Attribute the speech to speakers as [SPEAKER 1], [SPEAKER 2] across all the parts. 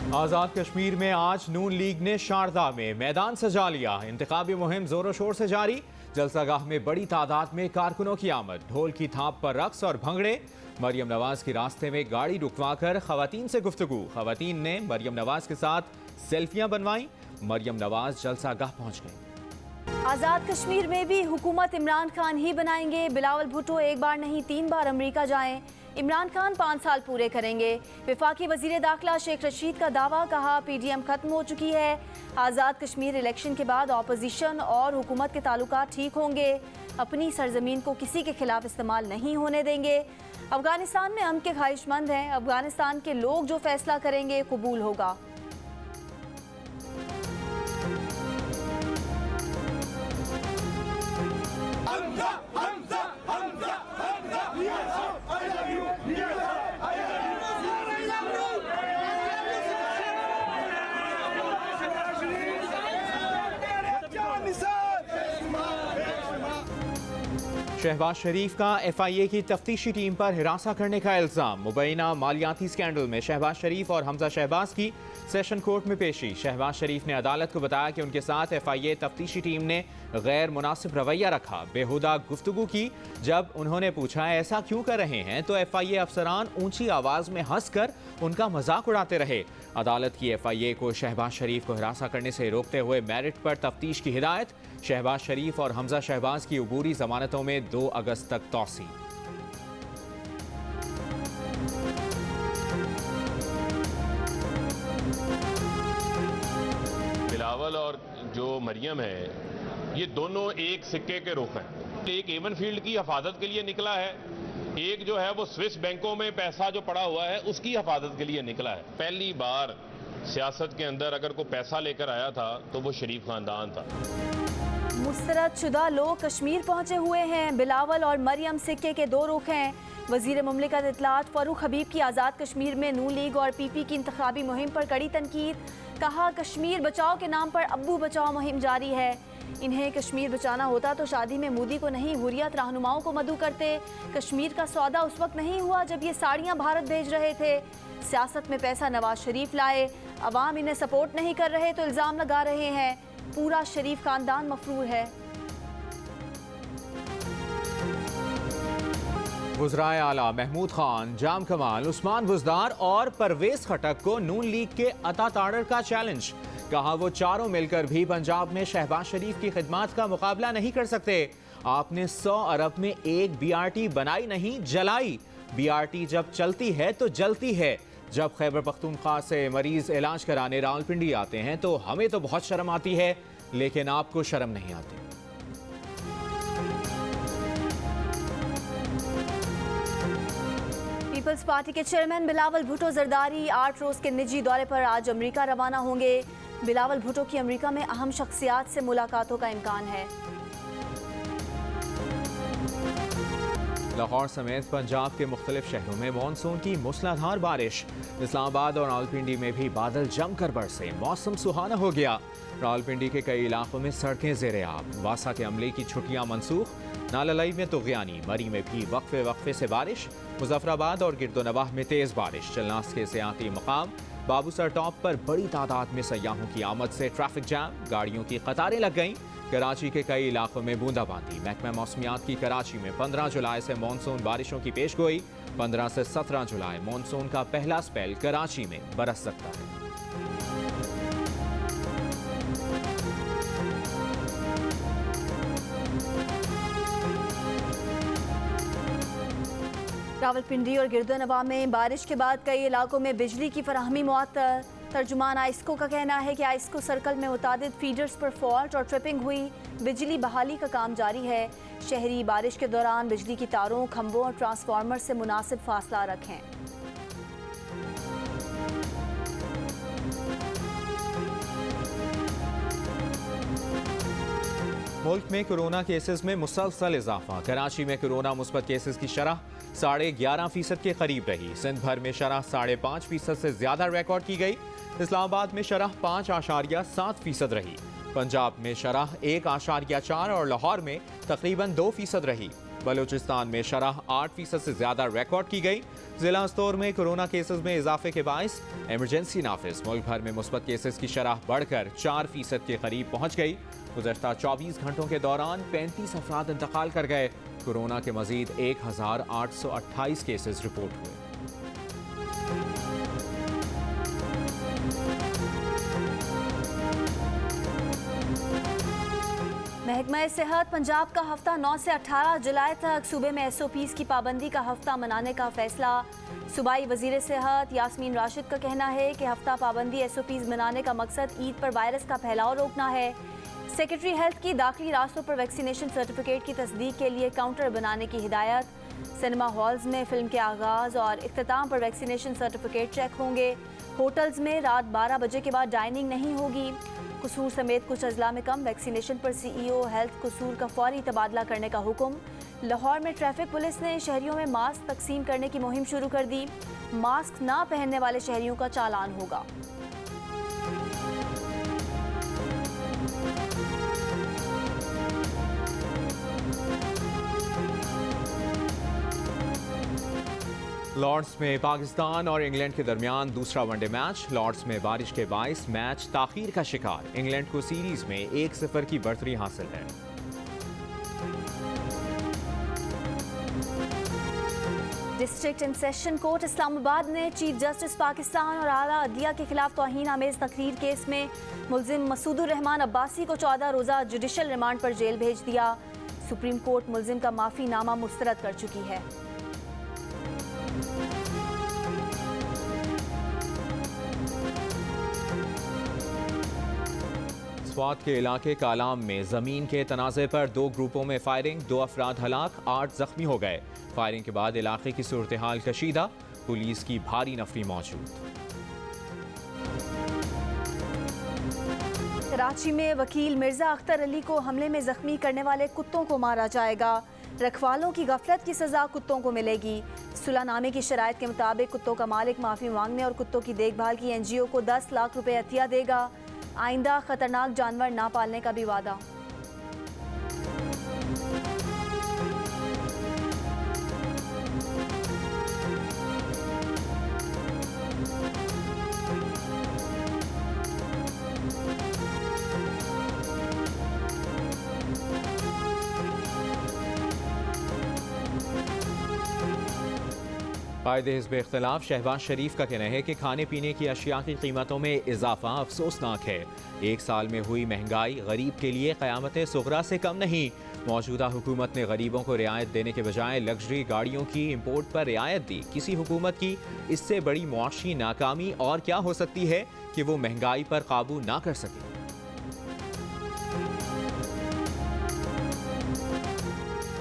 [SPEAKER 1] आज़ाद कश्मीर में आज नून लीग ने शारदा में मैदान सजा लिया। इंतखाबी मुहिम जोरों शोर से जारी। जलसागाह में बड़ी तादाद में कारकुनों की आमद। ढोल की थाप पर रक्स और भंगड़े। मरियम नवाज के रास्ते में गाड़ी रुकवाकर खवातीन से गुफ्तगू। खवातीन ने मरियम नवाज के साथ सेल्फियां बनवाई। मरियम नवाज जलसागाह पहुंच गई।
[SPEAKER 2] आज़ाद कश्मीर में भी हुकूमत इमरान खान ही बनाएंगे। बिलावल भुट्टो एक बार नहीं 3 बार अमेरिका जाएं। इमरान खान 5 साल पूरे करेंगे। वफाकी वजीर दाखिला शेख रशीद का दावा, कहा PDM खत्म हो चुकी है। आज़ाद कश्मीर इलेक्शन के बाद अपोजिशन और हुकूमत के ताल्लुकात ठीक होंगे। अपनी सरजमीन को किसी के खिलाफ इस्तेमाल नहीं होने देंगे। अफगानिस्तान में अमन के ख्वाहिशमंद हैं। अफगानिस्तान के लोग जो फैसला करेंगे कबूल होगा।
[SPEAKER 1] शहबाज शरीफ का FIA की तफ्तीशी टीम पर हिरासा करने का इल्ज़ाम। मुबैना मालियाती स्कैंडल में शहबाज शरीफ और हमजा शहबाज की सेशन कोर्ट में पेशी। शहबाज शरीफ ने अदालत को बताया कि उनके साथ FIA तफ्तीशी टीम ने गैर मुनासिब रवैया रखा, बेहुदा गुफ्तगू की। जब उन्होंने पूछा ऐसा क्यों कर रहे हैं तो FIA अफसरान ऊंची आवाज़ में हंसकर उनका मजाक उड़ाते रहे। अदालत की FIA को शहबाज शरीफ को हिरासा करने से रोकते हुए मेरिट पर तफ्तीश की हिदायत। शहबाज शरीफ और हमजा शहबाज की अबूरी जमानतों में 2 अगस्त तक तौसी।
[SPEAKER 3] बिलावल और जो मरियम है, ये दोनों एक सिक्के के रुख हैं। एक एवन फील्ड की हिफाजत के लिए निकला है, एक जो है वो स्विस बैंकों में पैसा जो पड़ा हुआ है उसकी हिफाजत के लिए निकला है। पहली बार सियासत के अंदर अगर कोई पैसा लेकर आया था तो वो शरीफ खानदान था।
[SPEAKER 2] मुस्तरद शुदा लोग कश्मीर पहुंचे हुए हैं। बिलावल और मरियम सिक्के के 2 रुख हैं। वजीर मुमलिकत इत्तलात फारूक हबीब की आज़ाद कश्मीर में नून लीग और PP की इंतखाबी मुहिम पर कड़ी तनकीद। कहा, कश्मीर बचाओ के नाम पर अब्बू बचाओ मुहिम जारी है। इन्हें कश्मीर बचाना होता तो शादी में मोदी को नहीं हुर्रियत रहनुमाओं को मदऊ करते। कश्मीर का सौदा उस वक्त नहीं हुआ जब ये साड़ियाँ भारत भेज रहे थे। सियासत में पैसा नवाज शरीफ लाए, अवाम इन्हें सपोर्ट नहीं कर रहे तो इल्ज़ाम लगा रहे हैं। पूरा शरीफ खानदान मफरूर है।
[SPEAKER 1] वज़राए आला महमूद खान, जाम कमाल, उस्मान बुज़दार और परवेज खटक को नून लीग के अता ताड़र का चैलेंज। कहा, वो चारों मिलकर भी पंजाब में शहबाज शरीफ की खिदमत का मुकाबला नहीं कर सकते। आपने 100 अरब में एक BRT बनाई नहीं, जलाई। BRT जब चलती है तो जलती है। जब खैबर पख्तूनख्वा से मरीज इलाज कराने रावलपिंडी आते हैं तो हमें तो बहुत शर्म आती है, लेकिन आपको शर्म नहीं आती।
[SPEAKER 2] पीपल्स पार्टी के चेयरमैन बिलावल भुट्टो जरदारी 8 रोज के निजी दौरे पर आज अमेरिका रवाना होंगे। बिलावल भुट्टो की अमेरिका में अहम शख्सियात से मुलाकातों का इम्कान है।
[SPEAKER 1] लाहौर समेत पंजाब के मुख्तलिफ शहरों में मानसून की मूसलाधार बारिश। इस्लामाबाद और रावलपिंडी में भी बादल जमकर बरसे, मौसम सुहाना हो गया। रावलपिंडी के कई इलाकों में सड़कें ज़ेरे आब। वासा के अमले की छुट्टियां मनसूख। नाललाई में तुग़यानी, मरी में भी वक्फे वक्फे से बारिश। मुजफ्फराबाद और गिरदोनवाह में तेज़ बारिश। चलनास के सियाती मकाम बाबूसर टॉप पर बड़ी तादाद में सयाहों की आमद से ट्रैफिक जैम, गाड़ियों की कतारें लग गईं। कराची के कई इलाकों में बूंदाबांदी। महकमा मौसमियात की कराची में 15 जुलाई से मानसून बारिशों की पेशगोई। 15 से 17 जुलाई मानसून का पहला स्पेल कराची में बरस सकता है।
[SPEAKER 2] रावलपिंडी और गिरदोनवाह में बारिश के बाद कई इलाकों में बिजली की फराहमी मुअत्तल। तर्जुमान आइस्को का कहना है कि आइस्को सर्कल में मुतादिद फीडर्स पर फॉल्ट और ट्रिपिंग हुई। बिजली बहाली का काम जारी है। शहरी बारिश के दौरान बिजली की तारों, खंभों और ट्रांसफार्मर से मुनासिब फासला रखें।
[SPEAKER 1] मुल्क में कोरोना केसेस में मुसलसल इजाफा। कराची में कोरोना मुस्बत केसेस की शरह 11.5% के करीब रही। सिंध भर में शरह 5.5% से ज्यादा रिकॉर्ड की गई। इस्लामाबाद में शरह 5.7% रही। पंजाब में शरह 1.4 और लाहौर में तकरीबन 2% रही। बलूचिस्तान में शरह 8% से ज्यादा रिकॉर्ड की गई। जिला स्तोर में कोरोना केसेस में इजाफे के बायस इमरजेंसी नाफिज। मुल्क भर में मुस्बत केसेस की शरह बढ़कर 4% के करीब पहुंच गई। गुज़श्ता 24 घंटों के दौरान 35 अफराद इंतकाल कर गए। कोरोना के मजीद 1828 केसेस रिपोर्ट हुए।
[SPEAKER 2] महकमा सेहत पंजाब का हफ्ता 9 से 18 जुलाई तक सूबे में SOPs की पाबंदी का हफ्ता मनाने का फैसला। सूबाई वजीर सेहत यास्मीन राशिद का कहना है कि हफ्ता पाबंदी SOPs मनाने का मकसद ईद पर वायरस का फैलाव रोकना है। सेक्रेटरी हेल्थ की दाखिली रास्तों पर वैक्सीनेशन सर्टिफिकेट की तस्दीक के लिए काउंटर बनाने की हिदायत। सिनेमा हॉल्स में फिल्म के आगाज़ और इख्तिताम पर वैक्सीनेशन सर्टिफिकेट चेक होंगे। होटल्स में रात 12 बजे के बाद डाइनिंग नहीं होगी। कसूर समेत कुछ अजला में कम वैक्सीनेशन पर CEO हेल्थ कसूर का फौरी तबादला करने का हुक्म। लाहौर में ट्रैफिक पुलिस ने शहरियों में मास्क तकसीम करने की मुहिम शुरू कर दी। मास्क ना पहनने वाले शहरियों का चालान होगा।
[SPEAKER 1] लॉर्ड्स में पाकिस्तान और इंग्लैंड के दरमियान दूसरा वनडे मैच। लॉर्ड्स में बारिश के बायस मैच ताखीर का शिकार। इंग्लैंड को सीरीज में 1-0 की बढ़तरी हासिल है।
[SPEAKER 2] District and session court Islamabad ने चीफ जस्टिस पाकिस्तान और आला अदलिया के खिलाफ तौहीन आमेज तकरीर केस में मुल्जिम मसूदुर रहमान अब्बासी को 14 रोज़ा जुडिशल रिमांड पर जेल भेज दिया। सुप्रीम कोर्ट मुल्जिम का माफी नामा मुस्तरद कर चुकी है।
[SPEAKER 1] स्वात के इलाके कालाम में जमीन के तनाज़े पर 2 ग्रुपों में फायरिंग। 2 अफराद हलाक, 8 जख्मी हो गए। फायरिंग के बाद इलाके की सूरत हाल कशीदा। पुलिस की भारी नफरी मौजूद।
[SPEAKER 2] कराची में वकील मिर्जा अख्तर अली को हमले में जख्मी करने वाले कुत्तों को मारा जाएगा। रखवालों की गफलत की सजा कुत्तों को मिलेगी। सुलहनामे की शराइत के मुताबिक कुत्तों का मालिक माफी मांगने और कुत्तों की देखभाल की NGO को 10 लाख रुपए अतिया देगा। आइंदा खतरनाक जानवर ना पालने का भी वादा।
[SPEAKER 1] कायदे हिज़्ब इख्तिलाफ शहबाज शरीफ का कहना है कि खाने पीने की अशिया की कीमतों में इजाफा अफसोसनाक है। 1 साल में हुई महंगाई गरीब के लिए क़यामत सुगरा से कम नहीं। मौजूदा हुकूमत ने गरीबों को रियायत देने के बजाय लग्जरी गाड़ियों की इम्पोर्ट पर रियायत दी। किसी हुकूमत की इससे बड़ी मुआशी नाकामी और क्या हो सकती है कि वो महंगाई पर काबू ना कर सके।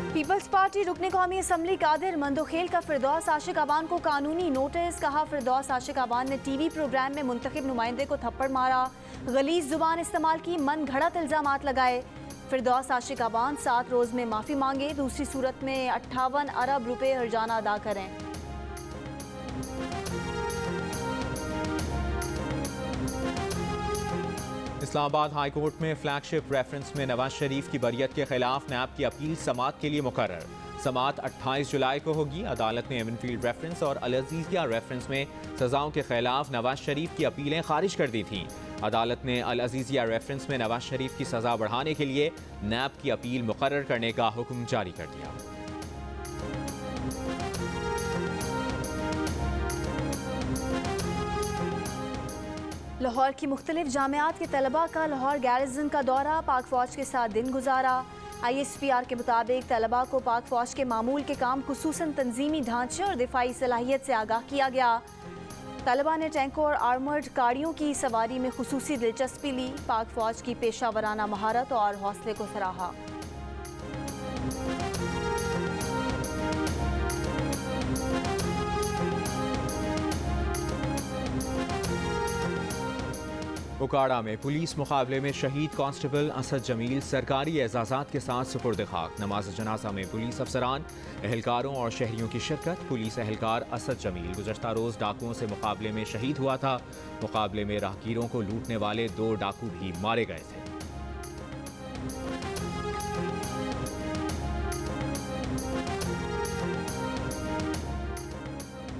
[SPEAKER 2] पीपल्स पार्टी रुकने कौमी असम्बली कादिर मंदोखेल का फिरदौस आशिक अवान को कानूनी नोटिस। कहा फिरदौस आशिक अवान ने TV प्रोग्राम में मुंतखब नुमाइंदे को थप्पड़ मारा, गलीज जुबान इस्तेमाल की, मन घड़त इल्जामात लगाए। फिरदौस आशिक अवान 7 रोज में माफी मांगे, दूसरी सूरत में 58 अरब रुपए हर्जाना अदा करें।
[SPEAKER 1] इस्लामाबाद हाई कोर्ट में फ्लैगशिप रेफरेंस में नवाज शरीफ की बरियत के खिलाफ नैब की अपील समात के लिए मुकर्रर। समात 28 जुलाई को होगी। अदालत ने एवनफील्ड रेफरेंस और अल अजीजिया रेफरेंस में सजाओं के खिलाफ नवाज शरीफ की अपीलें खारिज कर दी थीं। अदालत ने अल अजीजिया रेफरेंस में नवाज शरीफ की सजा बढ़ाने के लिए नैब की अपील मुकर्रर करने का हुक्म जारी कर दिया।
[SPEAKER 2] लाहौर की मुख्तलिफ जामियात के तलबा का लाहौर गैरिजन का दौरा, पाक फौज के साथ दिन गुजारा। ISPR के मुताबिक तलबा को पाक फौज के मामूल के काम खुसूसन तंजीमी ढांचे और दिफाई सलाहियत से आगाह किया गया। तलबा ने टैंकों और आर्मर्ड गाड़ियों की सवारी में खुसूसी दिलचस्पी ली। पाक फौज की पेशावराना महारत और हौसले को सराहा।
[SPEAKER 1] उकाड़ा में पुलिस मुकाबले में शहीद कांस्टेबल असद जमील सरकारी एजाज़ात के साथ सुपुर्द खाक। नमाज जनाजा में पुलिस अफसरान, एहलकारों और शहरियों की शिरकत। पुलिस एहलकार असद जमील गुज़श्ता रोज़ डाकुओं से मुकाबले में शहीद हुआ था। मुकाबले में राहगीरों को लूटने वाले 2 डाकू भी मारे गए थे।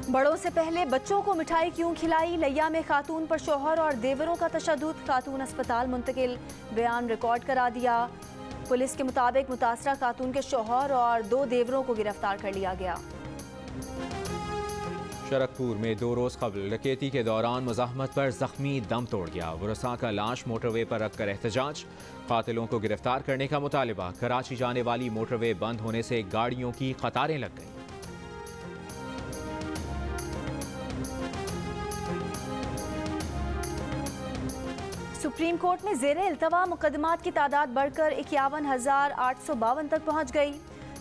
[SPEAKER 2] बड़ों से पहले बच्चों को मिठाई क्यों खिलाई? लिया में खातून पर शौहर और देवरों का तशद्दुद, खातून अस्पताल मुंतकिल, बयान रिकॉर्ड करा दिया। पुलिस के मुताबिक मुतासरा खातून के शौहर और 2 देवरों को गिरफ्तार कर लिया गया।
[SPEAKER 1] शरकपुर में 2 रोज़ कबल डकैती के दौरान मुज़ाहमत पर जख्मी दम तोड़ गया। वरसा का लाश मोटरवे पर रखकर एहतजाज, कातिलों को गिरफ्तार करने का मुतालिबा। कराची जाने वाली मोटरवे बंद होने से गाड़ियों की कतारें लग गईं।
[SPEAKER 2] सुप्रीम कोर्ट में ज़ेरे इल्तवा मुकदमात की तादाद बढ़कर 51,852 तक पहुँच गई।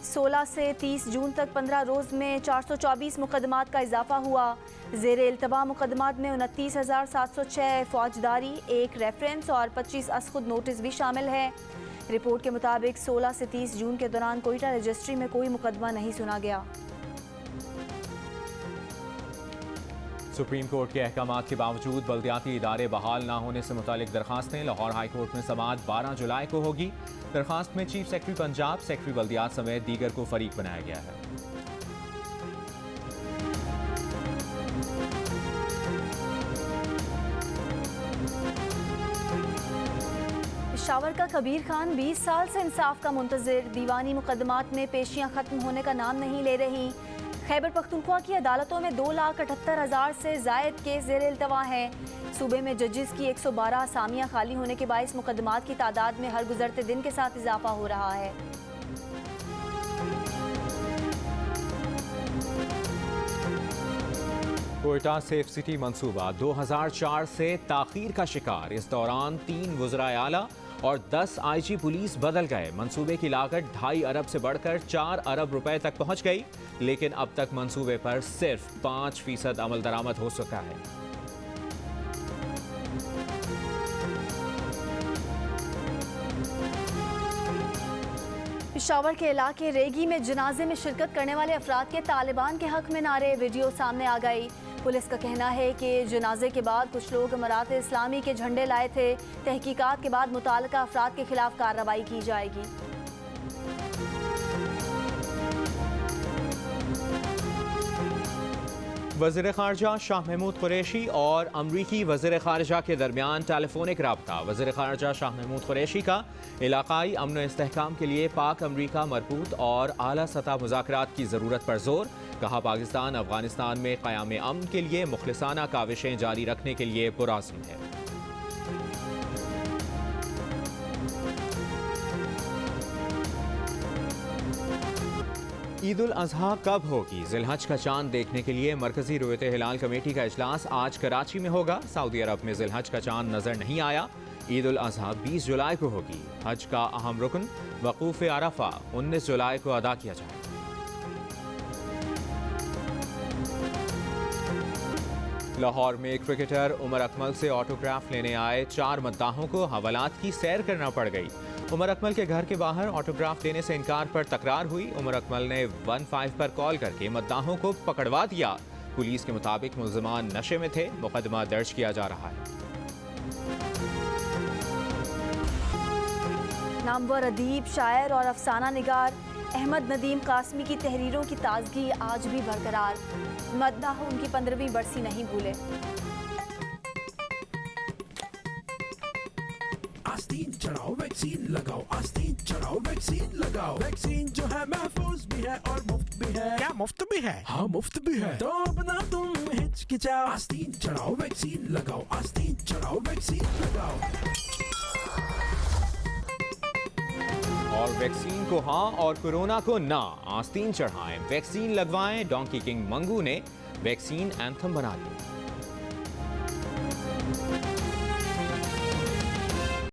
[SPEAKER 2] 16 से 30 जून तक 15 रोज़ में 424 मुकदमात का इजाफा हुआ। ज़ेरे इल्तवा मुकदमात में 29,706 फौजदारी, 1 रेफरेंस और 25 असखुद नोटिस भी शामिल है। रिपोर्ट के मुताबिक 16 से 30 जून के दौरान कोयटा रजिस्ट्री में कोई मुकदमा नहीं सुना गया।
[SPEAKER 1] सुप्रीम कोर्ट के अहकामात के बावजूद बल्दियाती इदारे बहाल ना होने से मुतालिक दरखास्तें। लाहौर हाई कोर्ट में समाअत 12 जुलाई को होगी। दरखास्त में चीफ सेक्रेटरी पंजाब, सेक्रेटरी बल्दियात समेत दीगर को फरीक बनाया गया है।
[SPEAKER 2] पेशावर का कबीर खान 20 साल से इंसाफ का मुंतजिर, दीवानी मुकदमात में पेशियां खत्म होने का नाम नहीं ले रही। खैबर पख्तूनख्वा की अदालतों में 2,78,000 से जायद केस ज़ेरे इल्तवा हैं। सूबे में जजेस की 112 असामियाँ खाली होने के बाइस मुकदमात की तादाद में हर गुजरते दिन के साथ इजाफा हो रहा है।
[SPEAKER 1] कोयटा सेफ सिटी मंसूबा 2004 से ताखीर का शिकार। इस दौरान 3 वज़राए आला और 10 IG पुलिस बदल गए। मंसूबे की लागत 2.5 अरब से बढ़कर 4 अरब रुपए तक पहुंच गई, लेकिन अब तक मंसूबे पर सिर्फ 5% अमल दरामद हो सका है।
[SPEAKER 2] पेशावर के इलाके रेगी में जनाजे में शिरकत करने वाले अफराद के तालिबान के हक में नारे, वीडियो सामने आ गई। पुलिस का कहना है कि जनाजे के बाद कुछ लोग इमारात इस्लामी के झंडे लाए थे। तहकीकात के बाद मुताल्लिका अफराद के खिलाफ कार्रवाई की जाएगी।
[SPEAKER 1] वज़ीर ख़ारजा शाह महमूद कुरैशी और अमरीकी वज़ीर ख़ारजा के दरमियान टेलीफोनिक राब्ता। वज़ीर ख़ारजा शाह महमूद कुरैशी का इलाक़ाई अमन व इस्तेहकाम के लिए पाक अमरीका मरबूत और आला सतह मुज़ाकरात की ज़रूरत पर जोर। कहा, पाकिस्तान अफ़गानिस्तान में क़याम अमन के लिए मुखलिसाना काविशें जारी रखने के लिए पुरअज़्म है। ईद उल अज़हा कब होगी? ज़िलहज का चांद देखने के लिए मरकज़ी रुयत हिलाल कमेटी का इजलास आज कराची में होगा। सऊदी अरब में ज़िलहज का चांद नज़र नहीं आया। ईद उल अज़हा 20 जुलाई को होगी। हज का अहम रुकन वक़ूफ़ अरफ़ा 19 जुलाई को अदा किया जाएगा। लाहौर में क्रिकेटर उमर अकमल से ऑटोग्राफ लेने आए 4 मद्दाहों को हवालात की सैर करना पड़ गई। उमर अकमल के घर के बाहर ऑटोग्राफ देने से इनकार पर तकरार हुई। उमर अकमल ने 15 पर कॉल करके मद्दाहों को पकड़वा दिया। पुलिस के मुताबिक मुल्ज़िमान नशे में थे। मुकदमा दर्ज किया जा रहा है।
[SPEAKER 2] नामवर अदीब, शायर और अफसाना निगार अहमद नदीम कासमी की तहरीरों की ताजगी आज भी बरकरार। मद्दाह उनकी 15वीं बरसी नहीं भूले।
[SPEAKER 4] आस्तीन चढ़ाओ वैक्सीन लगाओ, आस्तीन चढ़ाओ वैक्सीन लगाओ। वैक्सीन जो है महफूज भी है और मुफ्त भी है।
[SPEAKER 5] क्या मुफ्त भी है?
[SPEAKER 4] हाँ मुफ्त भी है, तो अब ना तुम हिचकिचाओ। आस्तीन चढ़ाओ वैक्सीन लगाओ, आस्तीन चढ़ाओ वैक्सीन लगाओ।
[SPEAKER 1] और वैक्सीन को हाँ और कोरोना को ना, आस्तीन चढ़ाएं, वैक्सीन लगवाएं। डोंकी किंग मंगू ने वैक्सीन एंथम बना दिया।